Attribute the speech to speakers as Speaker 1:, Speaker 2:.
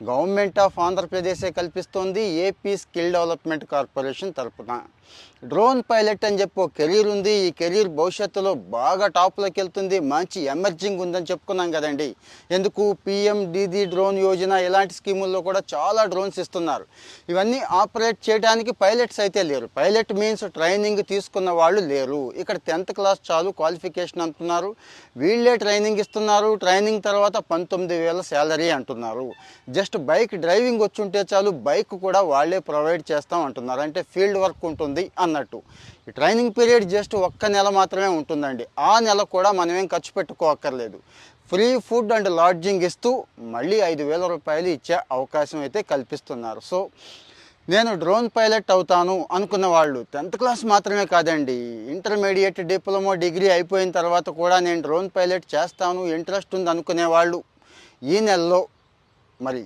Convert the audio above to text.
Speaker 1: Government of ఆంధ్రప్రదేశే కల్పిస్తోంది AP skill development corporation తరపున. డ్రోన్ పైలట్ అని చెప్పి ఒక కెరీర్ ఉంది. ఈ కెరీర్ భవిష్యత్తులో బాగా టాప్లోకి వెళ్తుంది, మంచి ఎమర్జింగ్ ఉందని చెప్పుకున్నాం కదండి. ఎందుకు పిఎండిడి డ్రోన్ యోజన ఇలాంటి స్కీముల్లో కూడా చాలా డ్రోన్స్ ఇస్తున్నారు. ఇవన్నీ ఆపరేట్ చేయడానికి పైలట్స్ అయితే లేరు. పైలట్ మీన్స్ ట్రైనింగ్ తీసుకున్న వాళ్ళు లేరు. ఇక్కడ 10th క్లాస్ చాలు క్వాలిఫికేషన్ అంటున్నారు. వీళ్ళే ట్రైనింగ్ ఇస్తున్నారు. ట్రైనింగ్ తర్వాత 19,000 శాలరీ అంటున్నారు. జస్ట్ బైక్ డ్రైవింగ్ వచ్చుంటే చాలు, బైక్ కూడా వాళ్ళే ప్రొవైడ్ చేస్తాం అంటున్నారు. అంటే ఫీల్డ్ వర్క్ ఉంటుంది అన్నట్టు. ఈ ట్రైనింగ్ పీరియడ్ జస్ట్ 1 నెల మాత్రమే ఉంటుందండి. ఆ నెల కూడా మనమేం ఖర్చు పెట్టుకోక్కర్లేదు. ఫ్రీ ఫుడ్ అండ్ లాడ్జింగ్ ఇస్తూ మళ్ళీ 5,000 రూపాయలు ఇచ్చే అవకాశం అయితే కల్పిస్తున్నారు. సో నేను డ్రోన్ పైలట్ అవుతాను అనుకున్న వాళ్ళు 10th క్లాస్ మాత్రమే కాదండి, ఇంటర్మీడియట్, డిప్లొమా, డిగ్రీ అయిపోయిన తర్వాత కూడా నేను డ్రోన్ పైలట్ చేస్తాను, ఇంట్రెస్ట్ ఉంది అనుకునే వాళ్ళు ఈ నెలలో మరి